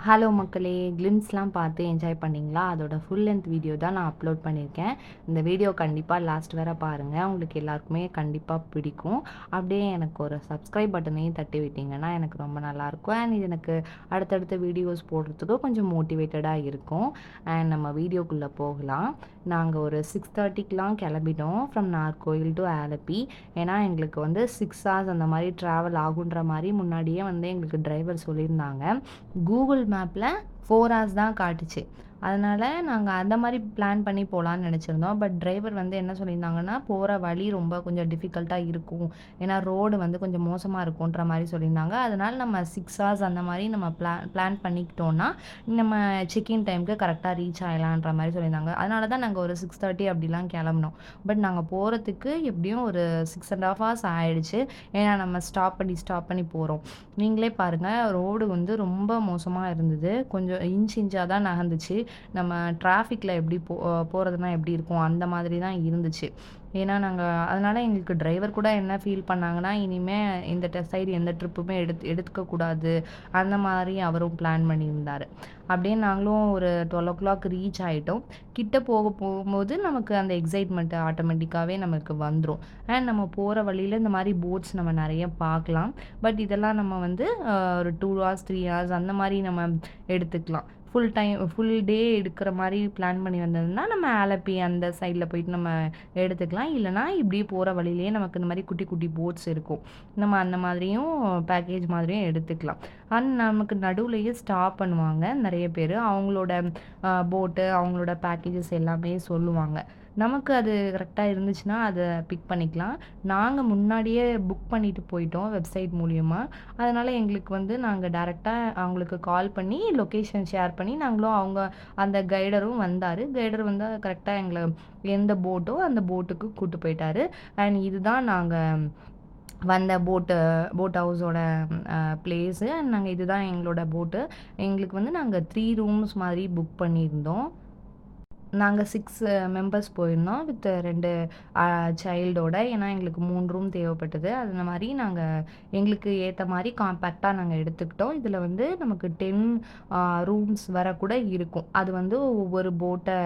Hello மக்களே, கிளிம்ஸ்லாம் பார்த்து enjoy பண்ணிங்களா? அதோட ஃபுல் லென்த் வீடியோ தான் நான் அப்லோட் பண்ணியிருக்கேன். இந்த வீடியோ கண்டிப்பாக லாஸ்ட் வரை பாருங்கள், உங்களுக்கு எல்லாருக்குமே கண்டிப்பாக பிடிக்கும். அப்படியே எனக்கு ஒரு சப்ஸ்கிரைப் பட்டனையும் தட்டி விட்டிங்கன்னா எனக்கு ரொம்ப நல்லாயிருக்கும். அண்ட் இது எனக்கு அடுத்தடுத்த வீடியோஸ் போடுறதுக்கு கொஞ்சம் மோட்டிவேட்டடாக இருக்கும். அண்ட் நம்ம வீடியோக்குள்ளே போகலாம். நாங்கள் ஒரு 6:30க்கெலாம் கிளம்பிட்டோம் ஃப்ரம் நாகர்கோயில் டு ஆலப்பி. ஏன்னா எங்களுக்கு வந்து 6 hours அந்த மாதிரி ட்ராவல் ஆகுன்ற மாதிரி முன்னாடியே வந்து எங்களுக்கு டிரைவர் சொல்லியிருந்தாங்க. கூகுள் மேப்பில் 4 hours தான் காட்டுச்சு. அதனால் நாங்கள் அந்த மாதிரி பிளான் பண்ணி போகலான்னு நினச்சிருந்தோம். பட் டிரைவர் வந்து என்ன சொல்லியிருந்தாங்கன்னா, போகிற வழி ரொம்ப கொஞ்சம் டிஃபிகல்ட்டாக இருக்கும், ஏன்னா ரோடு வந்து கொஞ்சம் மோசமாக இருக்குன்ற மாதிரி சொல்லியிருந்தாங்க. அதனால் நம்ம 6 hours அந்த மாதிரி நம்ம பிளான் பண்ணிக்கிட்டோன்னா நம்ம செக்இன் டைமுக்கு கரெக்டாக ரீச் ஆகலான்ற மாதிரி சொல்லியிருந்தாங்க. அதனால தான் நாங்கள் ஒரு 6:30 அப்படிலாம் கிளம்பினோம். பட் நாங்கள் போகிறதுக்கு எப்படியும் ஒரு 6.5 hours ஆகிடுச்சு. ஏன்னா நம்ம ஸ்டாப் பண்ணி போகிறோம். நீங்களே பாருங்கள், ரோடு வந்து ரொம்ப மோசமாக இருந்தது. கொஞ்சம் இன்ச்சாக தான் நகர்ந்துச்சு. நம்ம டிராஃபிக்கில் எப்படி போகிறதுனா எப்படி இருக்கும் அந்த மாதிரி தான் இருந்துச்சு. ஏன்னா அதனால் எங்களுக்கு டிரைவர் கூட என்ன ஃபீல் பண்ணாங்கன்னா, இனிமேல் இந்த சைடு எந்த ட்ரிப்புமே எடுத்துக்கக்கூடாது அந்த மாதிரி அவரும் பிளான் பண்ணியிருந்தார். அப்படியே நாங்களும் ஒரு 12 o'clock ரீச் ஆகிட்டோம். கிட்ட போகும்போது நமக்கு அந்த எக்ஸைட்மெண்ட்டு ஆட்டோமேட்டிக்காகவே நமக்கு வந்துடும். அண்ட் நம்ம போகிற வழியில் இந்த மாதிரி போட்ஸ் நம்ம நிறைய பார்க்கலாம். பட் இதெல்லாம் நம்ம வந்து ஒரு 2 hours 3 hours அந்த மாதிரி நம்ம எடுத்துக்கலாம். ஃபுல் டே எடுக்கிற மாதிரி பிளான் பண்ணி வந்ததுன்னா நம்ம ஆலப்பி அந்த சைடில் போயிட்டு நம்ம எடுத்துக்கலாம். இல்லைனா இப்படியே போகிற வழியிலேயே நமக்கு இந்த மாதிரி குட்டி குட்டி போட்ஸ் இருக்கும், நம்ம அந்த மாதிரியும் பேக்கேஜ் மாதிரியும் எடுத்துக்கலாம். அண்ட் நமக்கு நடுவுலையே ஸ்டாப் பண்ணுவாங்க நிறைய பேர், அவங்களோட போட்டு அவங்களோட பேக்கேஜஸ் எல்லாமே சொல்லுவாங்க. நமக்கு அது கரெக்டாக இருந்துச்சுன்னா அதை பிக் பண்ணிக்கலாம். நாங்கள் முன்னாடியே புக் பண்ணிவிட்டு போயிட்டோம் வெப்சைட் மூலிமா. அதனால் எங்களுக்கு வந்து நாங்கள் டைரெக்டாக அவங்களுக்கு கால் பண்ணி லொக்கேஷன் ஷேர் பண்ணி அவங்க அந்த கைடரும் வந்தார். கைடர் வந்து கரெக்டாக எங்களை எந்த போட்டோ அந்த போட்டுக்கு கூப்பிட்டு போயிட்டார். அண்ட் இதுதான் நாங்கள் வந்த போட் ஹவுஸோட பிளேஸு. நாங்கள் இதுதான் எங்களோட போட்டு. எங்களுக்கு வந்து நாங்கள் 3 rooms மாதிரி புக் பண்ணியிருந்தோம். நாங்கள் 6 மெம்பர்ஸ் போயிருந்தோம் வித் 2 சைல்டோட. ஏன்னா எங்களுக்கு 3 ரூம் தேவைப்பட்டது. அந்த மாதிரி எங்களுக்கு ஏற்ற மாதிரி காம்பேக்டாக நாங்கள் எடுத்துக்கிட்டோம். இதில் வந்து நமக்கு 10 ரூம்ஸ் வர கூட இருக்கும். அது வந்து ஒவ்வொரு போட்டை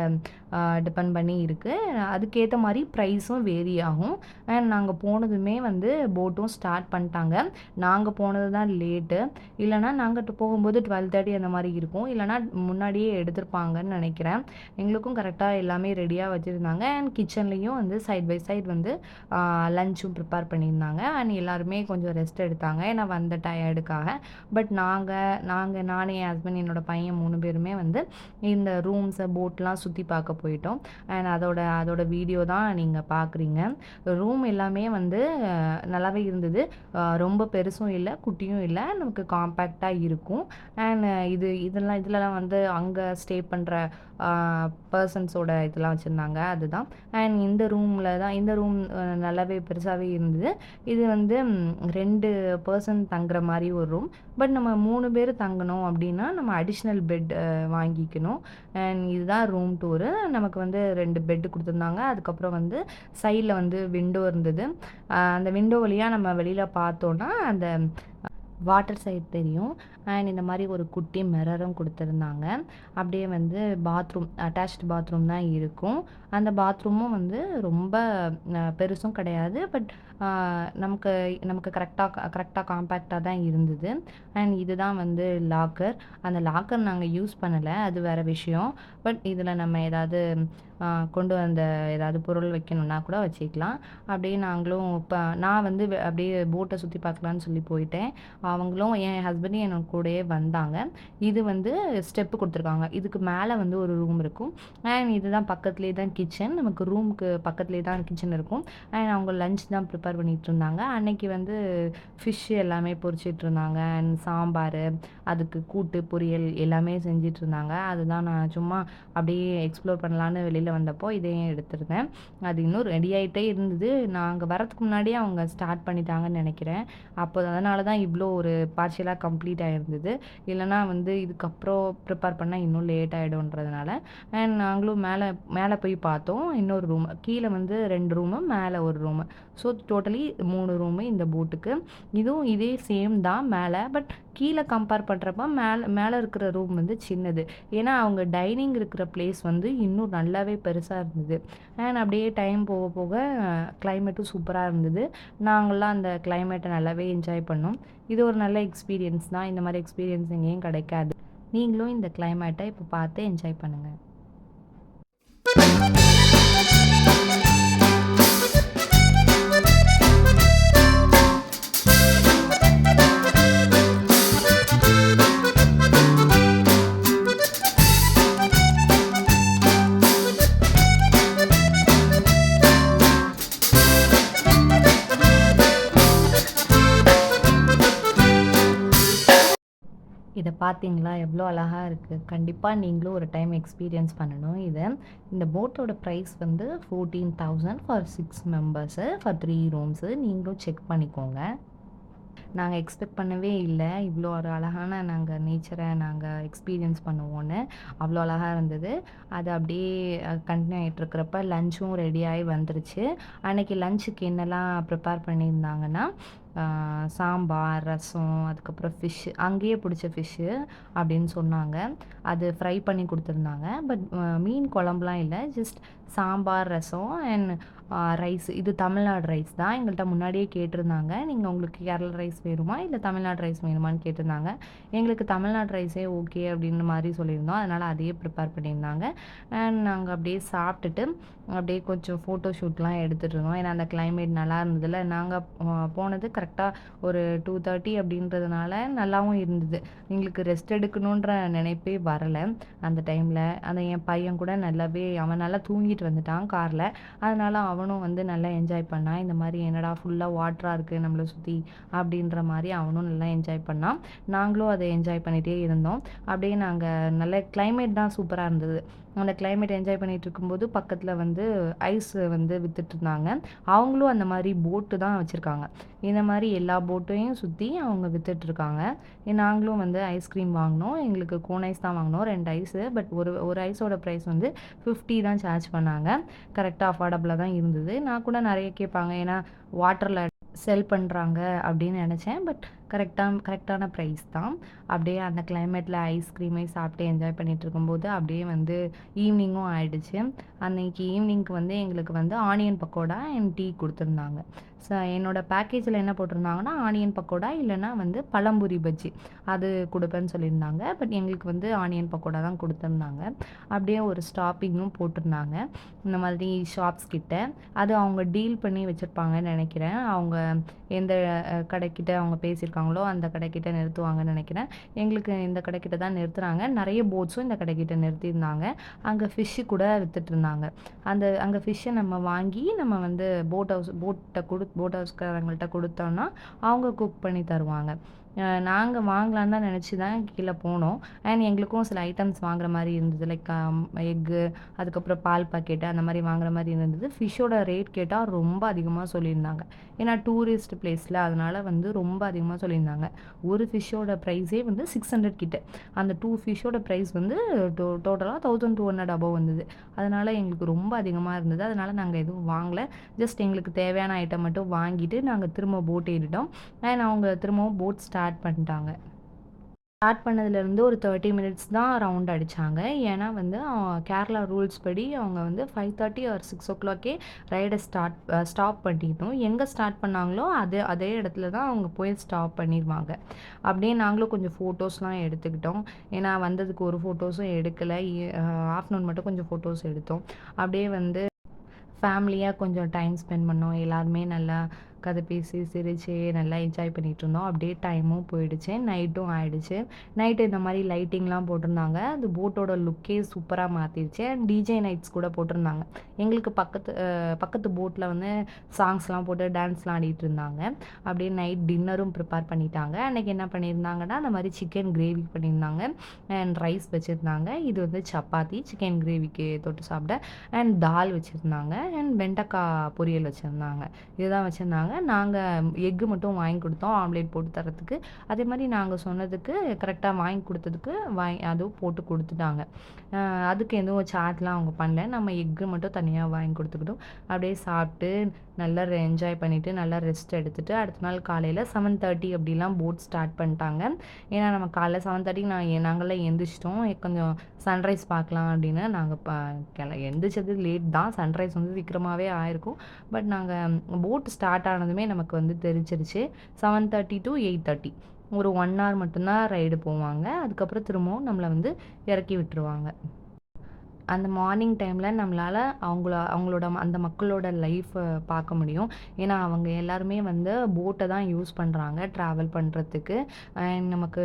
டிபெண்ட் பண்ணி இருக்குது. அதுக்கேற்ற மாதிரி ப்ரைஸும் வேரி ஆகும். அண்ட் நாங்கள் போனதுமே வந்து போட்டும் ஸ்டார்ட் பண்ணிட்டாங்க. நாங்கள் போனது தான் லேட்டு. இல்லைனா நாங்கள் போகும்போது 12:30 அந்த மாதிரி இருக்கும். இல்லைனா முன்னாடியே எடுத்திருப்பாங்கன்னு நினைக்கிறேன். எங்களுக்கும் கரெக்டாக எல்லாமே ரெடியாக வச்சுருந்தாங்க. அண்ட் கிச்சன்லேயும் வந்து சைட் பை சைட் வந்து லஞ்சும் ப்ரிப்பேர் பண்ணியிருந்தாங்க. அண்ட் எல்லாருமே கொஞ்சம் ரெஸ்ட் எடுத்தாங்க ஏன்னா வந்த டயர்டுக்காக. பட் நானே என் ஹஸ்பண்ட் என்னோடய பையன் 3 பேருமே வந்து இந்த ரூம்ஸை போட்லாம் சுற்றி பார்க்க போயிட்டோம். அண்ட் அதோட வீடியோ தான் நீங்கள் பார்க்குறீங்க. ரூம் எல்லாமே வந்து நல்லாவே இருந்தது. ரொம்ப பெருசும் இல்லை குட்டியும் இல்லை, நமக்கு காம்பேக்டாக இருக்கும். அண்ட் இதெல்லாம் வந்து அங்கே ஸ்டே பண்ணுற பர்சன்ஸோட இதெல்லாம் வச்சுருந்தாங்க, அதுதான். அண்ட் இந்த ரூம் நல்லாவே பெருசாகவே இருந்தது. இது வந்து 2 பர்சன் தங்குற மாதிரி ஒரு ரூம். பட் நம்ம 3 பேர் தங்கணும் அப்படின்னா நம்ம அடிஷ்னல் பெட் வாங்கிக்கணும். அண்ட் இதுதான் ரூம் டூரு. நமக்கு வந்து 2 பெட்டு கொடுத்துருந்தாங்க. அதுக்கப்புறம் வந்து சைடில் வந்து விண்டோ இருந்தது. அந்த விண்டோ வழியாக நம்ம வெளியில் பார்த்தோன்னா அந்த வாட்டர் சைட் தெரியும். அண்ட் இந்த மாதிரி ஒரு குட்டி மிரரும் கொடுத்துருந்தாங்க. அப்படியே வந்து அட்டாச்டு பாத்ரூம் தான் இருக்கும். அந்த பாத்ரூமும் வந்து ரொம்ப பெருசும் கிடையாது. பட் நமக்கு கரெக்டாக காம்பேக்டாக தான் இருந்தது. அண்ட் இதுதான் வந்து லாக்கர். அந்த லாக்கர் நாங்கள் யூஸ் பண்ணலை, அது வேறு விஷயம். பட் இதில் நம்ம ஏதாவது கொண்டு வந்த ஏதாவது பொருள் வைக்கணுன்னா கூட வச்சுக்கலாம். அப்படியே நாங்களும் நான் வந்து அப்படியே போட்டை சுற்றி பார்க்கலான்னு சொல்லி போயிட்டேன். அவங்களும் என் ஹஸ்பண்டும் என் கூடயே வந்தாங்க. இது வந்து ஸ்டெப்பு குடுத்துருக்காங்க. இதுக்கு மேல வந்து ஒரு ரூம் இருக்கும். அண்ட் இதுதான் பக்கத்திலேயே தான் கிச்சன். நமக்கு ரூமுக்கு பக்கத்திலேயே தான் கிச்சன் இருக்கும். அண்ட் அவங்க லஞ்ச் தான் ப்ரிப்பேர் பண்ணிட்டுருந்தாங்க. அன்னைக்கு வந்து ஃபிஷ் எல்லாமே பொரிச்சிட்டுருந்தாங்க. அண்ட் சாம்பார், அதுக்கு கூட்டு, பொரியல் எல்லாமே செஞ்சுட்ருந்தாங்க. அதுதான் நான் சும்மா அப்படியே எக்ஸ்ப்ளோர் பண்ணலான்னு வெளியில வந்தப்போ இதையும் எடுத்திருந்தேன். அது இன்னும் ரெடி ஆயிட்டே இருந்தது. நாங்க வரதுக்கு முன்னாடியே அவங்க ஸ்டார்ட் பண்ணிட்டாங்கன்னு நெனைக்கிறேன். அப்போ அதனால தான் இவ்ளோ ஒரு பார்ஷியலா கம்ப்ளீட் ஆயிருந்தது. இல்லன்னா வந்து இதுக்கப்புறம் ப்ரிப்பேர் பண்ணா இன்னும் லேட் ஆயிடும்ன்றதுனால. அண்ட் நாங்களும் மேல மேல போய் பார்த்தோம். இன்னொரு ரூம். கீழ வந்து 2 ரூமு, மேல 1 ரூமு. ஸோ டோட்டலி 3 ரூமு இந்த போட்டுக்கு. இதுவும் இதே சேம் தான் மேல. பட் கீழ கம்பேர் பண்றப்ப மேல இருக்கிற ரூம் வந்து சின்னது. ஏன்னா அவங்க டைனிங் இருக்கிற பிளேஸ் வந்து இன்னும் நல்லாவே பெருசா இருந்தது. அண்ட் அப்படியே டைம் போக போக கிளைமேட்டும் சூப்பரா இருந்தது. நாங்கலாம் அந்த கிளைமேட்ட நல்லாவே என்ஜாய் பண்ணோம். இது ஒரு நல்ல எக்ஸ்பீரியன்ஸ் தான். இந்த மாரி எக்ஸ்பீரியன்ஸ் எங்கேயும் கிடைக்காது. நீங்களும் இந்த கிளைமேட்ட இப்ப பார்த்து என்ஜாய் பண்ணுங்க. இத பார்த்தீங்களா? எவ்ளோ அழகா இருக்கு. கண்டிப்பா நீங்களும் ஒரு டைம் எக்ஸ்பீரியன்ஸ் பண்ணணும் இத. இந்த போட்டோட பிரைஸ் வந்து 14,000 ஃபார் 6 மெம்பர்ஸு ஃபார் 3 ரூம்ஸு. நீங்களும் செக் பண்ணிக்கோங்க. நாங்க எக்ஸ்பெக்ட் பண்ணவே இல்ல. இவ்ளோ ஒரு அழகான நேச்சர நாங்க எக்ஸ்பீரியன்ஸ் பண்ணுவோன்னு. அவ்ளோ அழகா இருந்தது. அது அப்படியே கன்டின்யூ ஆயிட்டுருக்கிறப்ப லஞ்சும் ரெடி ஆயி வந்துருச்சு. அன்னைக்கு லஞ்சுக்கு என்னலாம் ப்ரிப்பேர் பண்ணியிருந்தாங்கன்னா, சாம்பார், ரசம், அதுக்கப்புறம் ஃபிஷ்ஷு. அங்கேயே பிடிச்ச ஃபிஷ்ஷு அப்படின்னு சொன்னாங்க. அது ஃப்ரை பண்ணி குடுத்துருந்தாங்க. பட் மீன் குழம்புலாம் இல்ல. Just sambar, rasam and rise. இது தமிழ்நாடு ரைஸ் தான். எங்கள்ட்ட முன்னாடியே கேட்டிருந்தாங்க. நீங்க உங்களுக்கு கேரளா ரைஸ் வேணுமா? இல்ல தமிழ்நாடு ரைஸ் வேணுமான்னு கேட்டிருந்தாங்க. எங்களுக்கு தமிழ்நாடு ரைஸே ஓகே அப்படின்ற மாரி சொல்லியிருந்தோம். அதனால அதையே ப்ரிப்பேர் பண்ணியிருந்தாங்க. அண்ட் நாங்க அப்படியே சாப்பிட்டுட்டு, அப்படியே கொஞ்சம் ஃபோட்டோ ஷூட்லாம் எடுத்துட்டு இருந்தோம். ஏன்னா அந்த கிளைமேட் நல்லா இருந்ததுல. நாங்க போனது கரெக்ட்டா ஒரு 2:30 அப்படின்றதுனால நல்லாவும் இருந்தது. எங்களுக்கு ரெஸ்ட் எடுக்கணுன்ற நினைப்பே வரல அந்த டைம்ல. என் பையன் கூட நல்லாவே அவன் நல்லா தூங்கிட்டு வந்துட்டான் கார்ல. அதனால அவனும் வந்து நல்லா என்ஜாய் பண்ணான். இந்த மாரி என்னடா ஃபுல்லா வாட்டரா இருக்கு நம்மள சுத்தி அப்படின்ற மாரி அவனும் நல்லா என்ஜாய் பண்ணான். நாங்களும் அத என்ஜாய் பண்ணிட்டே இருந்தோம். அப்படியே நாங்க நல்ல கிளைமேட் தான் சூப்பரா இருந்தது. அந்த கிளைமேட் என்ஜாய் பண்ணிட்டு இருக்கும்போது பக்கத்துல வந்து ஐஸ் வந்து வித்துட்டுருந்தாங்க. அவங்களும் அந்த மாரி போட்டு தான் வச்சிருக்காங்க. இந்த மாரி எல்லா போட்டையும் சுத்தி அவங்க வித்துட்ருக்காங்க. நாங்களும் வந்து ஐஸ்கிரீம் வாங்குனோம். எங்களுக்கு கோன் ஐஸ் தான் வாங்குனோம். 2 ஐஸு. பட் ஒரு ஐஸோட பிரைஸ் வந்து 50 தான் சார்ஜ் பண்ணாங்க. கரெக்ட்டா அஃபோர்டபுளா தான் இருந்தது. நான் கூட நெறைய கேட்பாங்க. ஏன்னா வாட்டர்ல செல் பண்றாங்க அப்படின்னு நெனச்சேன். பட் கரெக்ட்டான பிரைஸ் தான். அப்படியே அந்த கிளைமேட்ல ஐஸ்கிரீமே சாப்பிட்டு என்ஜாய் பண்ணிட்டு இருக்கும்போது, அப்படியே வந்து ஈவினிங்கும் ஆயிடுச்சு. அன்னைக்கு ஈவினிங்க்கு வந்து எங்களுக்கு வந்து ஆனியன் பக்கோடா அண்ட் டீ குடுத்துருந்தாங்க. என்னோட பேக்கேஜில என்ன போட்டிருந்தாங்கன்னா, ஆனியன் பக்கோடா இல்லன்னா வந்து பழம்புரி பஜ்ஜி. அது குடுப்பேன்னு சொல்லியிருந்தாங்க. பட் எங்களுக்கு வந்து ஆனியன் பக்கோடா தான் குடுத்துருந்தாங்க. அப்படியே ஒரு ஸ்டாப்பிங்கும் போட்டிருந்தாங்க. இந்த மாதிரி ஷாப்ஸ் கிட்ட. அது அவங்க டீல் பண்ணி வச்சிருப்பாங்கன்னு நெனைக்கிறேன். அவங்க எந்த கடைக்கிட்ட அவங்க பேசியிருக்காங்களோ, அந்த கடைக்கிட்ட நிறுத்துவாங்கன்னு நெனைக்கிறேன். எங்களுக்கு இந்த கடைக்கிட்ட தான் நிறுத்துனாங்க. நெறைய போட்ஸும் இந்த கடைக்கிட்ட நிறுத்தியிருந்தாங்க. அங்க ஃபிஷ்ஷு கூட வித்துட்ருந்தாங்க. அங்க ஃபிஷ்ஷ நம்ம வாங்கி நம்ம வந்து போட் ஹவுஸ்காரங்கள்ட்ட குடுத்தோம்னா, அவங்க குக் பண்ணி தருவாங்க. நாங்க வாங்கலான்னு தான் நெனச்சு தான் கீழ போனோம். அண்ட் எங்களுக்கும் சில ஐட்டம்ஸ் வாங்குற மாரி இருந்தது. லைக் எக்கு, அதுக்கப்புறம் பால் பாக்கெட்டு அந்த மாரி வாங்குற மாரி இருந்தது. ஃபிஷ்ஷோட ரேட் கேட்டா ரொம்ப அதிகமா சொல்லியிருந்தாங்க. ஏன்னா டூரிஸ்ட் பிளேஸ்ல அதனால வந்து ரொம்ப அதிகமா சொல்லியிருந்தாங்க. ஒரு ஃபிஷ்ஷோட பிரைஸே வந்து 600 கிட்ட. அந்த 2 ஃபிஷ்ஷோட பிரைஸ் வந்து டோட்டலா 1200 அபோவ் வந்தது. அதனால எங்களுக்கு ரொம்ப அதிகமா இருந்தது. அதனால நாங்க எதுவும் வாங்கல. ஜஸ்ட் எங்களுக்கு தேவையான ஐட்டம் மட்டும் வாங்கிட்டு நாங்க திரும்ப போட் ஏறிட்டோம். அண்ட் அவங்க திரும்பவும் போட் ஸ்டார்ட் பண்ணிட்டாங்க. ஸ்டார்ட் பண்ணதுலேருந்து ஒரு 30 மினிட்ஸ் தான் ரவுண்ட் அடிச்சாங்க. ஏன்னா வந்து கேரளா ரூல்ஸ் படி அவங்க வந்து 5:30 ஆர் 6:00 ரைட ஸ்டாப் பண்ணிடணும். எங்கே ஸ்டார்ட் பண்ணாங்களோ அதே இடத்துல தான் அவங்க போய் ஸ்டாப் பண்ணிருவாங்க. அப்படியே நாங்களும் கொஞ்சம் ஃபோட்டோஸ்லாம் எடுத்துக்கிட்டோம். ஏன்னா வந்ததுக்கு ஒரு ஃபோட்டோஸும் எடுக்கல. ஆஃப்டர்நூன் மட்டும் கொஞ்சம் ஃபோட்டோஸ் எடுத்தோம். அப்படியே வந்து ஃபேமிலியாக கொஞ்சம் டைம் ஸ்பெண்ட் பண்ணோம். எல்லாருமே நல்லா கதை பேசி சிரித்து நல்லா என்ஜாய் பண்ணிகிட்டு இருந்தோம். அப்படியே டைமும் போயிடுச்சு, நைட்டும் ஆயிடுச்சு. நைட்டு இந்த மாதிரி லைட்டிங்லாம் போட்டிருந்தாங்க. அது போட்டோட லுக்கே சூப்பராக மாற்றிடுச்சு. அண்ட் டிஜே நைட்ஸ் கூட போட்டிருந்தாங்க. எங்களுக்கு பக்கத்து போட்டில் வந்து சாங்ஸ்லாம் போட்டு டான்ஸ்லாம் ஆடிட்டு இருந்தாங்க. அப்படியே நைட் டின்னரும் ப்ரிப்பேர் பண்ணிட்டாங்க. அன்றைக்கி என்ன பண்ணியிருந்தாங்கன்னா, அந்த மாதிரி சிக்கன் கிரேவி பண்ணியிருந்தாங்க அண்ட் ரைஸ் வச்சுருந்தாங்க. இது வந்து சப்பாத்தி சிக்கன் கிரேவிக்கு தொட்டு சாப்பிட அண்ட் தால் வச்சுருந்தாங்க அண்ட் வெண்டைக்காய் பொரியல் வச்சுருந்தாங்க. இதுதான் வச்சுருந்தாங்க. நாங்கள் எக்கு மட்டும் வாங்கி கொடுத்தோம் ஆம்லேட் போட்டு தரத்துக்கு. அதே மாதிரி நாங்கள் சொன்னதுக்கு கரெக்டாக வாங்கி கொடுத்ததுக்கு அதுவும் போட்டு கொடுத்துட்டாங்க. அதுக்கு எதுவும் சாட்லாம் அவங்க பண்ணல. நம்ம எக்கு மட்டும் தனியாக வாங்கி கொடுத்துக்கிட்டோம். அப்படியே சாப்பிட்டு நல்லா என்ஜாய் பண்ணிவிட்டு நல்லா ரெஸ்ட் எடுத்துகிட்டு அடுத்த நாள் காலையில் 7:30 அப்படிலாம் போட் ஸ்டார்ட் பண்ணிட்டாங்க. ஏன்னா நம்ம காலைல 7:30 நாங்களாம் எந்திரிச்சிட்டோம். கொஞ்சம் சன்ரைஸ் பார்க்கலாம் அப்படின்னு. நாங்கள் எந்திரிச்சது லேட் தான். சன்ரைஸ் வந்து சீக்கிரமாகவே ஆயிருக்கும். பட் நாங்கள் போட் ஸ்டார்ட் ஆனதுமே நமக்கு வந்து தெரிஞ்சிருச்சு. 7:30 to 8:30 ஒரு 1 hour மட்டும்தான் ரைடு போவாங்க. அதுக்கப்புறம் திரும்பவும் நம்மளை வந்து இறக்கி விட்டுருவாங்க. அந்த மார்னிங் டைமில் நம்மளால் அவங்களோட அந்த மக்களோட லைஃப்பை பார்க்க முடியும். ஏன்னா அவங்க எல்லாருமே வந்து போட்டை தான் யூஸ் பண்ணுறாங்க ட்ராவல் பண்ணுறதுக்கு. அண்ட் நமக்கு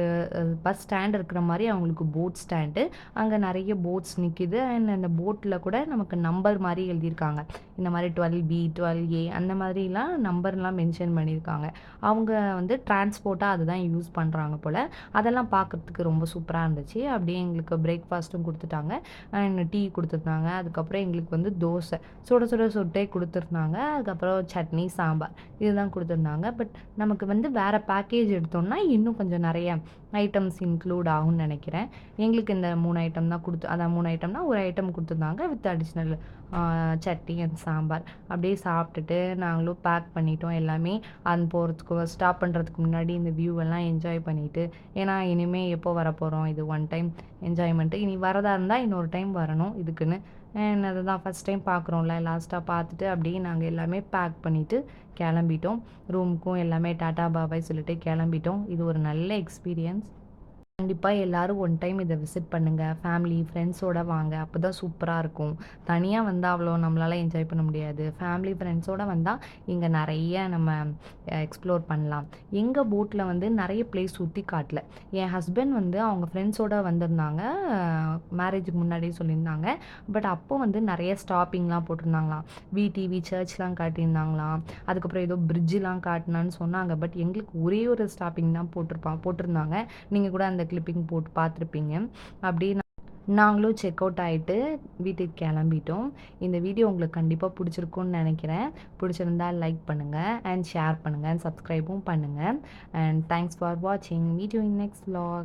பஸ் ஸ்டாண்ட் இருக்கிற மாதிரி அவங்களுக்கு போட் ஸ்டாண்டு. அங்கே நிறைய போட்ஸ் நிற்கிது. அண்ட் அந்த போட்டில் கூட நமக்கு நம்பர் மாதிரி எழுதியிருக்காங்க. இந்த மாதிரி 12B 12A அந்த மாதிரிலாம் நம்பர்லாம் மென்ஷன் பண்ணியிருக்காங்க. அவங்க வந்து டிரான்ஸ்போர்ட்டாக அதுதான் யூஸ் பண்ணுறாங்க போல். அதெல்லாம் பார்க்குறதுக்கு ரொம்ப சூப்பராக இருந்துச்சு. அப்படியே எங்களுக்கு பிரேக்ஃபாஸ்ட்டும் கொடுத்துட்டாங்க அண்ட் டீ கொடுத்துருந்தாங்க. அதுக்கப்புறம் எங்களுக்கு வந்து தோசை சுட சுட சுட்டே கொடுத்துருந்தாங்க. அதுக்கப்புறம் சட்னி சாம்பார் இதுதான் கொடுத்துருந்தாங்க. பட் நமக்கு வந்து வேறு பேக்கேஜ் எடுத்தோம்னா இன்னும் கொஞ்சம் நிறைய ஐட்டம்ஸ் இன்க்ளூட் ஆகும்னு நினைக்கிறேன். எங்களுக்கு இந்த 3 ஐட்டம் தான் அதான் 3 ஐட்டம்னா ஒரு ஐட்டம் கொடுத்துருந்தாங்க with additional chutney and sambar. அப்படியே சாப்பிட்டுட்டு நாங்களும் பேக் பண்ணிட்டோம் எல்லாமே. போகிறதுக்கு ஸ்டாப் பண்ணுறதுக்கு முன்னாடி இந்த வியூவெல்லாம் என்ஜாய் பண்ணிவிட்டு, ஏன்னா இனிமேல் எப்போ வரப்போகிறோம், இது ஒன் டைம் என்ஜாய்மெண்ட்டு. இனி வரதா இருந்தால் இன்னொரு டைம் வரணும் இதுக்குன்னு. அதுதான் ஃபஸ்ட் டைம் பார்க்குறோம்ல, லாஸ்ட்டாக பார்த்துட்டு அப்படியே நாங்கள் எல்லாமே பேக் பண்ணிவிட்டு கிளம்பிட்டோம். ரூமுக்கும் எல்லாமே டாட்டா பாபாய் சொல்லிட்டு கிளம்பிட்டோம். இது ஒரு நல்ல எக்ஸ்பீரியன்ஸ். கண்டிப்பாக எல்லோரும் ஒன் டைம் இதை விசிட் பண்ணுங்கள். ஃபேமிலி ஃப்ரெண்ட்ஸோடு வாங்க. அப்போ தான் சூப்பராக இருக்கும். தனியாக வந்தால் அவ்வளோ நம்மளால் என்ஜாய் பண்ண முடியாது. ஃபேமிலி ஃப்ரெண்ட்ஸோடு வந்தால் இங்கே நிறைய நம்ம எக்ஸ்ப்ளோர் பண்ணலாம். எங்கள் போட்டில் வந்து நிறைய பிளேஸ் சுற்றி காட்டல. என் ஹஸ்பண்ட் வந்து அவங்க ஃப்ரெண்ட்ஸோடு வந்திருந்தாங்க. மேரேஜுக்கு முன்னாடியே சொல்லியிருந்தாங்க. பட் அப்போ வந்து நிறைய ஸ்டாப்பிங்லாம் போட்டிருந்தாங்களாம். விடிவி சர்ச்லாம் காட்டியிருந்தாங்களாம். அதுக்கப்புறம் ஏதோ பிரிட்ஜெலாம் காட்டினான்னு சொன்னாங்க. பட் எங்களுக்கு ஒரே ஒரு ஸ்டாப்பிங் தான் போட்டிருந்தாங்க. நீங்கள் கூட அந்த கிளிப்பிங் போட்டு பார்த்துருப்பீங்க. அப்படியே நாங்களும் செக் அவுட் ஆகிட்டு வீட்டுக்கு கிளம்பிட்டோம். இந்த வீடியோ உங்களுக்கு கண்டிப்பாக பிடிச்சிருக்குன்னு நினைக்கிறேன். பிடிச்சிருந்தா லைக் பண்ணுங்கள் அண்ட் ஷேர் பண்ணுங்கள் அண்ட் சப்ஸ்கிரைபும் பண்ணுங்கள். அண்ட் தேங்க்ஸ் ஃபார் வாட்சிங். Meet you in next vlog.